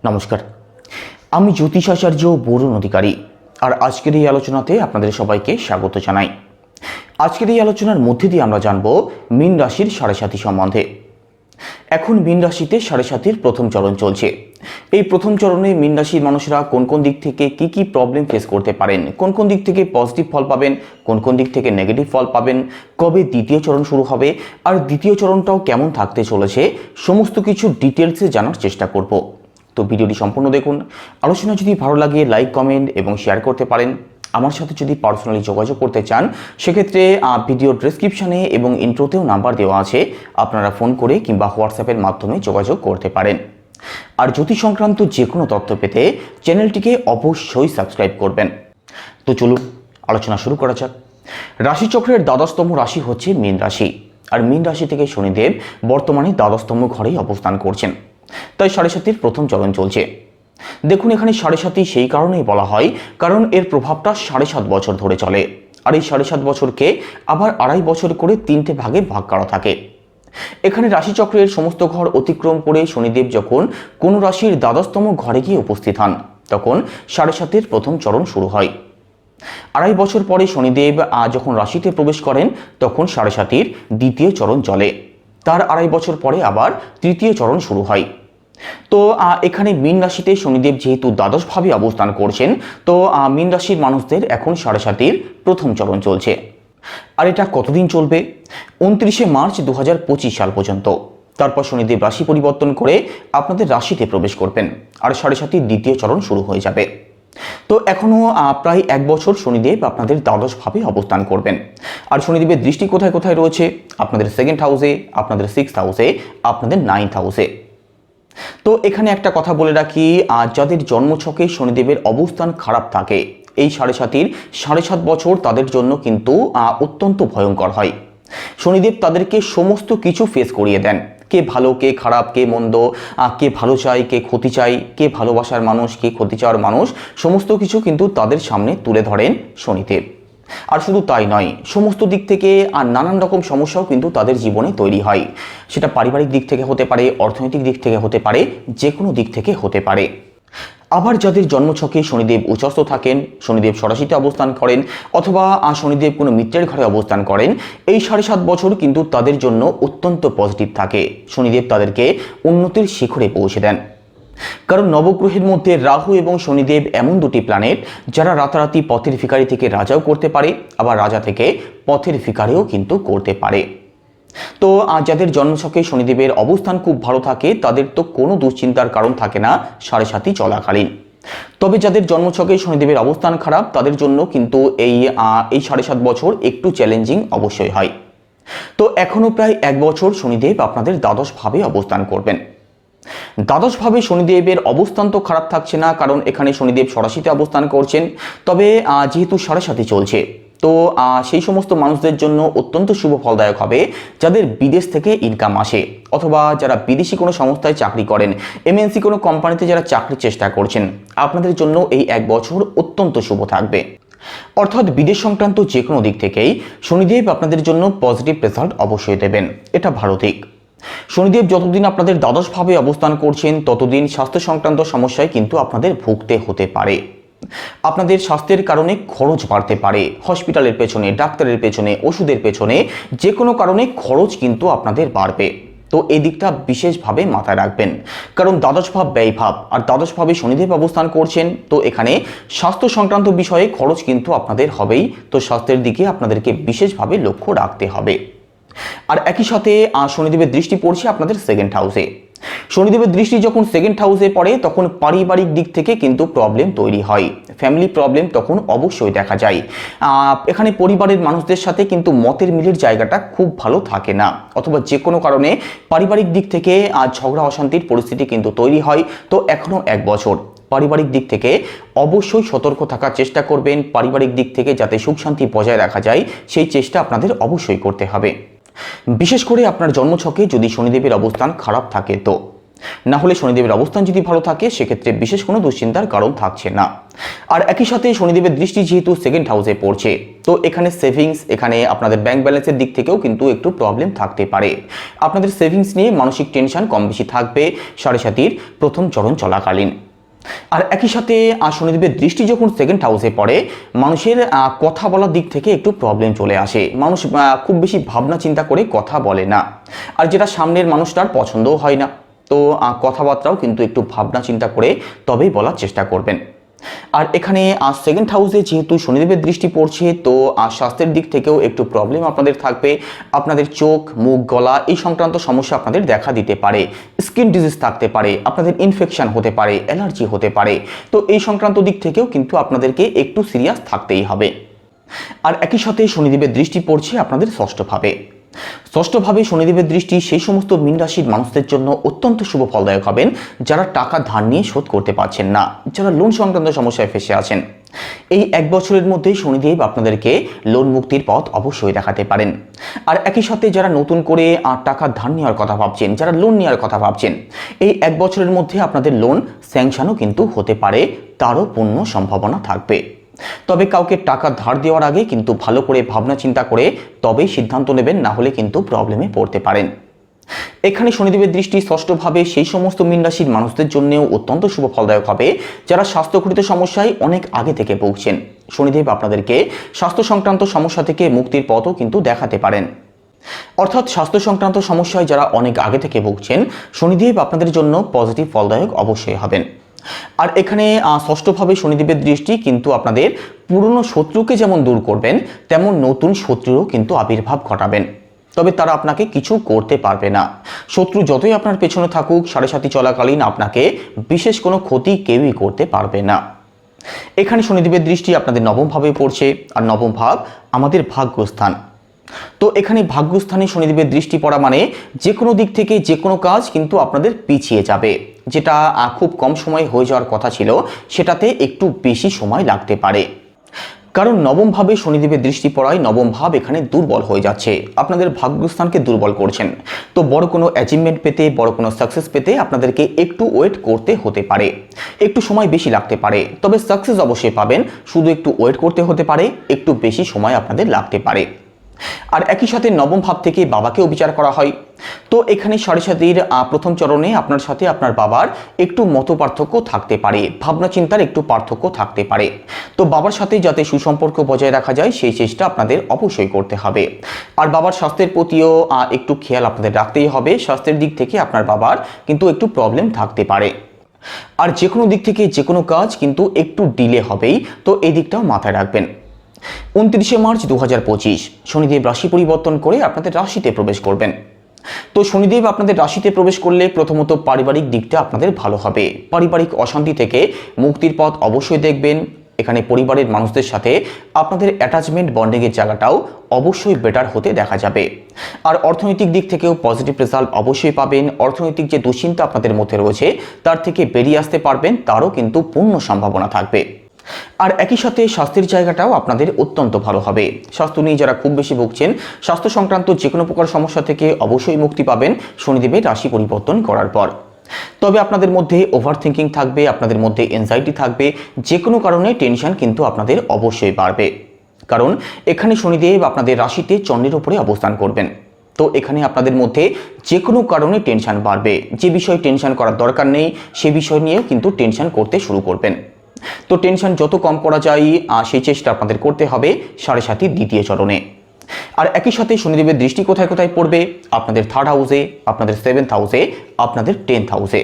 নমস্কার, আমি জ্যোতিষাচার্য বরুণ অধিকারী। আর আজকের এই আলোচনাতে আপনাদের সবাইকে স্বাগত জানাই। আজকের এই আলোচনার মধ্যে দিয়ে আমরা জানব মীন রাশির সাড়ে সাথী সম্বন্ধে। এখন মীন রাশিতে সাড়ে সাথীর প্রথম চরণ চলছে। এই প্রথম চরণে মীন রাশির মানুষরা কোন কোন দিক থেকে কি প্রবলেম ফেস করতে পারেন, কোন কোন দিক থেকে পজিটিভ ফল পাবেন, কোন কোন দিক থেকে নেগেটিভ ফল পাবেন, কবে দ্বিতীয় চরণ শুরু হবে, আর দ্বিতীয় চরণটাও কেমন থাকতে চলেছে, সমস্ত কিছু ডিটেলসে জানার চেষ্টা করব। তো ভিডিওটি সম্পূর্ণ দেখুন। আলোচনা যদি ভালো লাগে লাইক, কমেন্ট এবং শেয়ার করতে পারেন। আমার সাথে যদি পার্সোনালি যোগাযোগ করতে চান সেক্ষেত্রে ভিডিও ডেসক্রিপশানে এবং ইন্ট্রোতেও নাম্বার দেওয়া আছে, আপনারা ফোন করে কিংবা হোয়াটসঅ্যাপের মাধ্যমে যোগাযোগ করতে পারেন। আর জ্যোতিষ সংক্রান্ত যে কোনো তথ্য পেতে চ্যানেলটিকে অবশ্যই সাবস্ক্রাইব করবেন। তো চলুন আলোচনা শুরু করা যাক। রাশিচক্রের দ্বাদশতম রাশি হচ্ছে মীন রাশি। আর মীন রাশি থেকে শনিদেব বর্তমানে দ্বাদশতম ঘরেই অবস্থান করছেন, তাই সাড়ে সাতির প্রথম চরণ চলছে। দেখুন, এখানে সাড়ে সাতি সেই কারণেই বলা হয় কারণ এর প্রভাবটা 7.5 বছর ধরে চলে। আর এই 7.5 বছরকে আবার 2.5 বছর করে 3টে ভাগে ভাগ করা থাকে। এখানে রাশিচক্রের সমস্ত ঘর অতিক্রম করে শনিদেব যখন কোনো রাশির দ্বাদশতম ঘরে গিয়ে উপস্থিত হন তখন সাড়ে সাতির প্রথম চরণ শুরু হয়। 2.5 বছর পরে শনিদেব যখন রাশিতে প্রবেশ করেন তখন সাড়ে সাতির দ্বিতীয় চরণ চলে। তার 2.5 বছর পরে আবার তৃতীয় চরণ শুরু হয়। তো এখানে মীন রাশিতে শনিদেব যেহেতু দ্বাদশভাবে অবস্থান করছেন, তো মীন রাশির মানুষদের এখন সাড়ে সাতির প্রথম চরণ চলছে। আর এটা কতদিন চলবে? 29শে মার্চ 2025 সাল পর্যন্ত। তারপর শনিদেব রাশি পরিবর্তন করে আপনাদের রাশিতে প্রবেশ করবেন আর সাড়ে সাতির দ্বিতীয় চরণ শুরু হয়ে যাবে। তো এখনও প্রায় 1 বছর শনিদেব আপনাদের দ্বাদশভাবে অবস্থান করবেন। আর শনিদেবের দৃষ্টি কোথায় কোথায় রয়েছে? আপনাদের 2nd হাউসে, আপনাদের 6th হাউসে, আপনাদের 9th হাউসে। তো এখানে একটা কথা বলে রাখি, যাদের জন্মছকে শনিদেবের অবস্থান খারাপ থাকে এই সাড়ে সাতির 7.5 বছর তাদের জন্য কিন্তু অত্যন্ত ভয়ঙ্কর হয়। শনিদেব তাদেরকে সমস্ত কিছু ফেস করিয়ে দেন, কে ভালো কে খারাপ, কে মন্দ, কে ভালো চাই কে ক্ষতি চাই, কে ভালোবাসার মানুষ কে ক্ষতি চাওয়ার মানুষ, সমস্ত কিছু কিন্তু তাদের সামনে তুলে ধরেন শনিদেব। আর শুধু তাই নয়, সমস্ত দিক থেকে আর নানান রকম সমস্যাও কিন্তু তাদের জীবনে তৈরি হয়। সেটা পারিবারিক দিক থেকে হতে পারে, অর্থনৈতিক দিক থেকে হতে পারে, যে কোনো দিক থেকে হতে পারে। আবার যাদের জন্মছকে শনিদেব উচ্চস্থ থাকেন, শনিদেব ষড়াশিতে অবস্থান করেন অথবা শনিদেব কোনো মিত্রের ঘরে অবস্থান করেন, এই 7.5 বছর কিন্তু তাদের জন্য অত্যন্ত পজিটিভ থাকে। শনিদেব তাদেরকে উন্নতির শিখরে পৌঁছে দেন। কারণ নবগ্রহের মধ্যে রাহু এবং শনিদেব এমন দুটি প্ল্যানেট যারা রাতারাতি পথের ভিখারি থেকে রাজাও করতে পারে, আবার রাজা থেকে পথের ভিখারিও কিন্তু করতে পারে। তো যাদের জন্মছকে শনিদেবের অবস্থান খুব ভালো থাকে তাদের তো কোনো দুশ্চিন্তার কারণ থাকে না সাড়ে সাতি চলাকালীন। তবে যাদের জন্মছকে শনিদেবের অবস্থান খারাপ তাদের জন্য কিন্তু এই 7.5 বছর একটু চ্যালেঞ্জিং অবশ্যই হয়। তো এখনও প্রায় 1 বছর শনিদেব আপনাদের দ্বাদশভাবে অবস্থান করবেন। দ্বাদশভাবে শনিদেবের অবস্থান তো খারাপ থাকছে না, কারণ এখানে শনিদেব ষড়াশিতে অবস্থান করছেন। তবে যেহেতু সাড়ে সাতি চলছে, তো সেই সমস্ত মানুষদের জন্য অত্যন্ত শুভ ফলদায়ক হবে যাদের বিদেশ থেকে ইনকাম আসে অথবা যারা বিদেশি কোনো সংস্থায় চাকরি করেন, এমএনসি কোনো কোম্পানিতে যারা চাকরির চেষ্টা করছেন, আপনাদের জন্য এই 1 বছর অত্যন্ত শুভ থাকবে। অর্থাৎ বিদেশ সংক্রান্ত যে কোনো দিক থেকেই শনিদেব আপনাদের জন্য পজিটিভ রেজাল্ট অবশ্যই দেবেন, এটা ভালো দিক। শনিদেব যতদিন আপনাদের দ্বাদশভাবে অবস্থান করছেন ততদিন স্বাস্থ্য সংক্রান্ত সমস্যায় কিন্তু আপনাদের ভুগতে হতে পারে। আপনাদের স্বাস্থ্যের কারণে খরচ বাড়তে পারে, হসপিটালের পেছনে, ডাক্তারের পেছনে, ওষুধের পেছনে যে কোনো কারণে খরচ কিন্তু আপনাদের বাড়বে। তো এই দিকটা বিশেষভাবে মাথায় রাখবেন, কারণ দ্বাদশভাব ব্যয়ভাব আর দ্বাদশভাবে শনিদেব অবস্থান করছেন। তো এখানে স্বাস্থ্য সংক্রান্ত বিষয়ে খরচ কিন্তু আপনাদের হবেই। তো স্বাস্থ্যের দিকে আপনাদেরকে বিশেষভাবে লক্ষ্য রাখতে হবে। আর একই সাথে শনিদেবের দৃষ্টি পড়ছে আপনাদের 2nd হাউসে। শনিদেবের দৃষ্টি যখন 2nd হাউসে পড়ে তখন পারিবারিক দিক থেকে কিন্তু প্রবলেম তৈরি হয়, ফ্যামিলি প্রবলেম তখন অবশ্যই দেখা যায়। এখানে পরিবারের মানুষদের সাথে কিন্তু মতের মিলের জায়গাটা খুব ভালো থাকে না, অথবা যে কোনো কারণে পারিবারিক দিক থেকে ঝগড়া অশান্তির পরিস্থিতি কিন্তু তৈরি হয়। তো এখনও 1 বছর পারিবারিক দিক থেকে অবশ্যই সতর্ক থাকার চেষ্টা করবেন। পারিবারিক দিক থেকে যাতে সুখ শান্তি বজায় রাখা যায় সেই চেষ্টা আপনাদের অবশ্যই করতে হবে। বিশেষ করে আপনার জন্মছকে যদি শনিদেবের অবস্থান খারাপ থাকে তো না হলে শনিদেবের অবস্থান যদি ভালো থাকে সেক্ষেত্রে বিশেষ কোনো দুশ্চিন্তার কারণ থাকছে না। আর একই সাথে শনিদেবের দৃষ্টি যেহেতু সেকেন্ড হাউসে পড়ছে, তো এখানে সেভিংস, এখানে আপনাদের ব্যাংক ব্যালেন্সের দিক থেকেও কিন্তু একটু প্রবলেম থাকতে পারে। আপনাদের সেভিংস নিয়ে মানসিক টেনশন কম বেশি থাকবে সাড়ে সাতির প্রথম চরণ চলাকালীন। আর একই সাথে শনিদেবের দৃষ্টি যখন সেকেন্ড হাউসে পড়ে, মানুষের কথা বলার দিক থেকে একটু প্রবলেম চলে আসে। মানুষ খুব বেশি ভাবনা চিন্তা করে কথা বলে না, আর যেটা সামনের মানুষটার পছন্দও হয় না। তো কথাবার্তাও কিন্তু একটু ভাবনা চিন্তা করে তবেই বলার চেষ্টা করবেন। আর এখানে সেকেন্ড হাউসে যেহেতু শনিদেবের দৃষ্টি পড়ছে, তো স্বাস্থ্যের দিক থেকেও একটু প্রবলেম আপনাদের থাকবে। আপনাদের চোখ, মুখ, গলা এই সংক্রান্ত সমস্যা আপনাদের দেখা দিতে পারে। স্কিন ডিজিজ থাকতে পারে, আপনাদের ইনফেকশন হতে পারে, অ্যালার্জি হতে পারে। তো এই সংক্রান্ত দিক থেকেও কিন্তু আপনাদেরকে একটু সিরিয়াস থাকতেই হবে। আর একই সাথে শনিদেবের দৃষ্টি পড়ছে আপনাদের ষষ্ঠভাবে। ষষ্ঠভাবে শনিদেবের দৃষ্টি সেই সমস্ত মীন রাশির মানুষদের জন্য অত্যন্ত শুভ ফলদায়ক হবেন যারা টাকা ধার নিয়ে শোধ করতে পারছেন না, যারা লোন সংক্রান্ত সমস্যায় ফেসে আছেন। এই এক বছরের মধ্যে শনিদেব আপনাদেরকে লোন মুক্তির পথ অবশ্যই দেখাতে পারেন। আর একই সাথে যারা নতুন করে টাকা ধার নেওয়ার কথা ভাবছেন, যারা লোন নেওয়ার কথা ভাবছেন, এই এক বছরের মধ্যে আপনাদের লোন স্যাংশনও কিন্তু হতে পারে, তারও পূর্ণ সম্ভাবনা থাকবে। তবে কাউকে টাকা ধার দেওয়ার আগে কিন্তু ভালো করে ভাবনা চিন্তা করে তবেই সিদ্ধান্ত নেবেন, না হলে কিন্তু প্রবলেমে পড়তে পারেন। এখানে শনিদেবের দৃষ্টি ষষ্ঠভাবে সেই সমস্ত মীন রাশির মানুষদের জন্যও অত্যন্ত শুভ ফলদায়ক হবে যারা স্বাস্থ্যঘটিত সমস্যায় অনেক আগে থেকে ভুগছেন। শনিদেব আপনাদেরকে স্বাস্থ্য সংক্রান্ত সমস্যা থেকে মুক্তির পথও কিন্তু দেখাতে পারেন। অর্থাৎ স্বাস্থ্য সংক্রান্ত সমস্যায় যারা অনেক আগে থেকে ভুগছেন, শনিদেব আপনাদের জন্য পজিটিভ ফলদায়ক অবশ্যই হবেন। আর এখানে ষষ্ঠভাবে শনিদেবের দৃষ্টি কিন্তু আপনাদের পুরনো শত্রুকে যেমন দূর করবেন, তেমন নতুন শত্রুরও কিন্তু আবির্ভাব ঘটাবেন। তবে তারা আপনাকে কিছু করতে পারবে না। শত্রু যতই আপনার পেছনে থাকুক, সাড়ে সাতি চলাকালীন আপনাকে বিশেষ কোনো ক্ষতি কেউই করতে পারবে না। এখানে শনিদেবের দৃষ্টি আপনাদের নবম ভাবে পড়ছে, আর নবম ভাব আমাদের ভাগ্যস্থান। তো এখানে ভাগ্যস্থানে শনিদেবের দৃষ্টি পড়া মানে যে কোনো দিক থেকে যে কোনো কাজ কিন্তু আপনাদের পিছিয়ে যাবে। যেটা খুব কম সময়ে হয়ে যাওয়ার কথা ছিল, সেটাতে একটু বেশি সময় লাগতে পারে। কারণ নবম ভাবে শনিদেবের দৃষ্টি পড়ায় নবম ভাব এখানে দুর্বল হয়ে যাচ্ছে, আপনাদের ভাগ্যস্থানকে দুর্বল করছেন। তো বড় কোনো অ্যাচিভমেন্ট পেতে, বড় কোনো সাকসেস পেতে আপনাদেরকে একটু ওয়েট করতে হতে পারে, একটু সময় বেশি লাগতে পারে। তবে সাকসেস অবশ্যই পাবেন, শুধু একটু ওয়েট করতে হতে পারে, একটু বেশি সময় আপনাদের লাগতে পারে। আর একই সাথে নবম ভাব থেকে বাবাকেও বিচার করা হয়। তো এখানে সাড়ে সাতির প্রথম চরণে আপনার সাথে আপনার বাবার একটু মত পার্থক্য থাকতে পারে, ভাবনা চিন্তার একটু পার্থক্য থাকতে পারে। তো বাবার সাথে যাতে সুসম্পর্ক বজায় রাখা যায় সেই চেষ্টা আপনাদের অবশ্যই করতে হবে। আর বাবার স্বাস্থ্যের প্রতিও একটু খেয়াল আপনাদের রাখতেই হবে। স্বাস্থ্যের দিক থেকে আপনার বাবার কিন্তু একটু প্রবলেম থাকতে পারে। আর যে কোনো দিক থেকে যে কোনো কাজ কিন্তু একটু ডিলে হবেই, তো এই দিকটাও মাথায় রাখবেন। 29শে মার্চ 2025 শনিদেব রাশি পরিবর্তন করে আপনাদের রাশিতে প্রবেশ করবেন। তো শনিদেব আপনাদের রাশিতে প্রবেশ করলে প্রথমত পারিবারিক দিকটা আপনাদের ভালো হবে। পারিবারিক অশান্তি থেকে মুক্তির পথ অবশ্যই দেখবেন। এখানে পরিবারের মানুষদের সাথে আপনাদের অ্যাটাচমেন্ট বন্ডিংয়ের জায়গাটাও অবশ্যই বেটার হতে দেখা যাবে। আর অর্থনৈতিক দিক থেকেও পজিটিভ রেজাল্ট অবশ্যই পাবেন। অর্থনৈতিক যে দুশ্চিন্তা আপনাদের মধ্যে রয়েছে তার থেকে বেরিয়ে আসতে পারবেন, তারও কিন্তু পূর্ণ সম্ভাবনা থাকবে। আর একই সাথে স্বাস্থ্যের জায়গাটাও আপনাদের অত্যন্ত ভালো হবে। স্বাস্থ্য নিয়ে যারা খুব বেশি ভুগছেন, স্বাস্থ্য সংক্রান্ত যে কোনো প্রকার সমস্যা থেকে অবশ্যই মুক্তি পাবেন শনিদেবের রাশি পরিবর্তন করার পর। তবে আপনাদের মধ্যে ওভার থিঙ্কিং থাকবে, আপনাদের মধ্যে এনজাইটি থাকবে, যে কোনো কারণে টেনশন কিন্তু আপনাদের অবশ্যই বাড়বে। কারণ এখানে শনিদেব আপনাদের রাশিতে চন্দ্রের উপরে অবস্থান করবেন। তো এখানে আপনাদের মধ্যে যে কোনো কারণে টেনশন বাড়বে। যে বিষয়ে টেনশন করার দরকার নেই সে বিষয় নিয়েও কিন্তু টেনশন করতে শুরু করবেন। তো টেনশন যত কম করা যায় সেই চেষ্টা আপনাদের করতে হবে সাড়ে সাতির দ্বিতীয় চরণে। আর একই সাথে শনিদেবের দৃষ্টি কোথায় কোথায় পড়বে, আপনাদের থার্ড হাউসে, আপনাদের সেভেন্থ হাউসে, আপনাদের 10th হাউসে।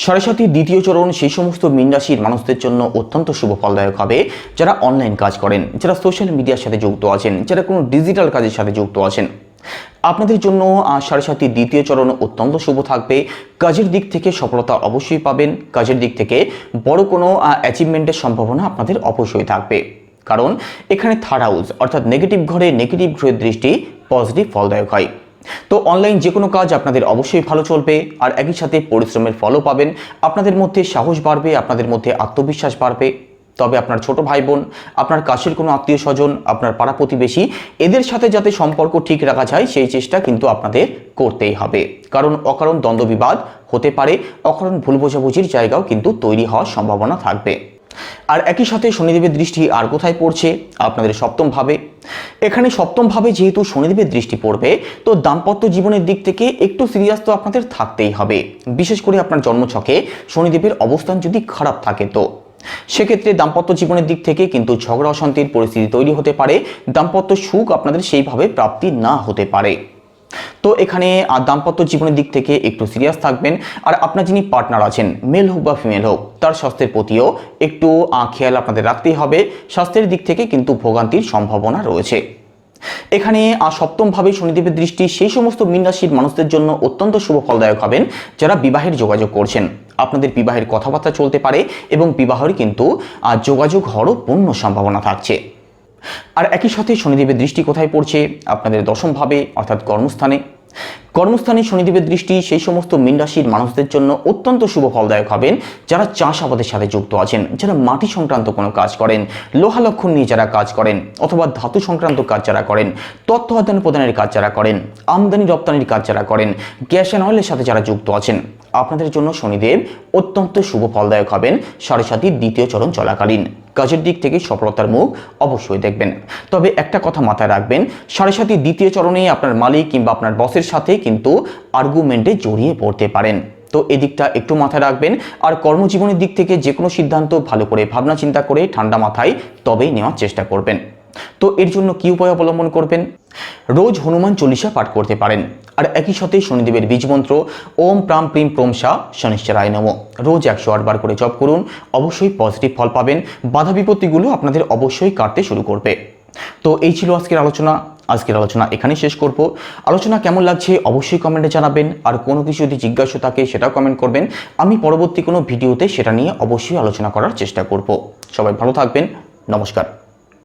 সাড়ে সাতির দ্বিতীয় চরণ সেই সমস্ত মীন রাশির মানুষদের জন্য অত্যন্ত শুভ ফলদায়ক হবে যারা অনলাইন কাজ করেন, যারা সোশ্যাল মিডিয়ার সাথে যুক্ত আছেন, যারা কোনো ডিজিটাল কাজের সাথে যুক্ত আছেন। আপনাদের জন্য সাড়ে সাতির দ্বিতীয় চরণ অত্যন্ত শুভ থাকবে। কাজের দিক থেকে সফলতা অবশ্যই পাবেন। কাজের দিক থেকে বড় কোনো অ্যাচিভমেন্টের সম্ভাবনা আপনাদের অবশ্যই থাকবে। কারণ এখানে থার্ড হাউস অর্থাৎ নেগেটিভ ঘরে নেগেটিভ গ্রহের দৃষ্টি পজিটিভ ফলদায়ক হয়। তো অনলাইন যে কোনো কাজ আপনাদের অবশ্যই ভালো চলবে। আর একই সাথে পরিশ্রমের ফলও পাবেন। আপনাদের মধ্যে সাহস বাড়বে, আপনাদের মধ্যে আত্মবিশ্বাস বাড়বে। তবে আপনার ছোট ভাই বোন, আপনার কাছের কোনো আত্মীয় স্বজন, আপনার পাড়া প্রতিবেশী, এদের সাথে যাতে সম্পর্ক ঠিক রাখা যায় সেই চেষ্টা কিন্তু আপনাদের করতেই হবে। কারণ অকারণ দ্বন্দ্ববিবাদ হতে পারে, অকারণ ভুল বোঝাবুঝির জায়গাও কিন্তু তৈরি হওয়ার সম্ভাবনা থাকবে। আর একই সাথে শনিদেবের দৃষ্টি আর কোথায় পড়ছে? আপনাদের সপ্তম ভাবে। এখানে সপ্তম ভাবে যেহেতু শনিদেবের দৃষ্টি পড়বে, তো দাম্পত্য জীবনের দিক থেকে একটু সিরিয়াস তো আপনাদের থাকতেই হবে। বিশেষ করে আপনার জন্মছকে শনিদেবের অবস্থান যদি খারাপ থাকে, তো সেক্ষেত্রে দাম্পত্য জীবনের দিক থেকে কিন্তু ঝগড়া অশান্তির পরিস্থিতি তৈরি হতে পারে, দাম্পত্য সুখ আপনাদের সেইভাবে প্রাপ্তি না হতে পারে। তো এখানে দাম্পত্য জীবনের দিক থেকে একটু সিরিয়াস থাকবেন। আর আপনার যিনি পার্টনার আছেন, মেল হোক বা ফিমেল হোক, তার স্বাস্থ্যের প্রতিও একটু খেয়াল আপনাদের রাখতেই হবে। স্বাস্থ্যের দিক থেকে কিন্তু ভোগান্তির সম্ভাবনা রয়েছে। এখানে সপ্তম ভাবে শনিদেবের দৃষ্টি সেই সমস্ত মীন রাশির মানুষদের জন্য অত্যন্ত শুভ ফলদায়ক হবেন যারা বিবাহের যোগাযোগ করছেন। আপনাদের বিবাহের কথাবার্তা চলতে পারে এবং বিবাহের কিন্তু যোগাযোগ হওয়ারও পূর্ণ সম্ভাবনা থাকছে। আর একই সাথে শনিদেবের দৃষ্টি কোথায় পড়ছে? আপনাদের দশম ভাবে, অর্থাৎ কর্মস্থানে। কর্মস্থানে শনিদেবের দৃষ্টি সেই সমস্ত মীন রাশির মানুষদের জন্য অত্যন্ত শুভ ফলদায়ক হবেন যারা চাষাবাদের সাথে যুক্ত আছেন, যারা মাটি সংক্রান্ত কোনো কাজ করেন, লোহা লক্ষণ নিয়ে যারা কাজ করেন, অথবা ধাতু সংক্রান্ত কাজ যারা করেন, তথ্য আদান প্রদানের কাজ যারা করেন, আমদানি রপ্তানির কাজ যারা করেন, গ্যাস অ্যান্ড অয়েলের সাথে যারা যুক্ত আছেন, আপনাদের জন্য শনিদেব অত্যন্ত শুভ ফলদায়ক হবেন সাড়ে সাতির দ্বিতীয় চরণ চলাকালীন। কাজের দিক থেকে সফলতার মুখ অবশ্যই দেখবেন। তবে একটা কথা মাথায় রাখবেন, সাড়ে সাতির দ্বিতীয় চরণে আপনার মালিক কিংবা আপনার বসের সাথে কিন্তু আর্গুমেন্টে জড়িয়ে পড়তে পারেন। তো এদিকটা একটু মাথায় রাখবেন। আর কর্মজীবনের দিক থেকে যে কোনো সিদ্ধান্ত ভালো করে ভাবনা চিন্তা করে ঠান্ডা মাথায় তবেই নেওয়ার চেষ্টা করবেন। তো এর জন্য কি উপায় অবলম্বন করবেন? রোজ হনুমান চল্লিশা পাঠ করতে পারেন। আর একই সাথে শনিদেবের বীজ মন্ত্র ওম প্রাম প্রিম প্রমসা শনিশ্চরায় নমঃ রোজ 108 বার করে জপ করুন, অবশ্যই পজিটিভ ফল পাবেন। বাধা বিপত্তিগুলো আপনাদের অবশ্যই কাটতে শুরু করবে। তো এই ছিল আজকের আলোচনা এখানেই শেষ করব। আলোচনা কেমন লাগছে অবশ্যই কমেন্টে জানাবেন। আর কোনো কিছু যদি জিজ্ঞাসা থাকে সেটাও কমেন্ট করবেন, আমি পরবর্তী কোনো ভিডিওতে সেটা নিয়ে অবশ্যই আলোচনা করার চেষ্টা করব। সবাই ভালো থাকবেন, নমস্কার।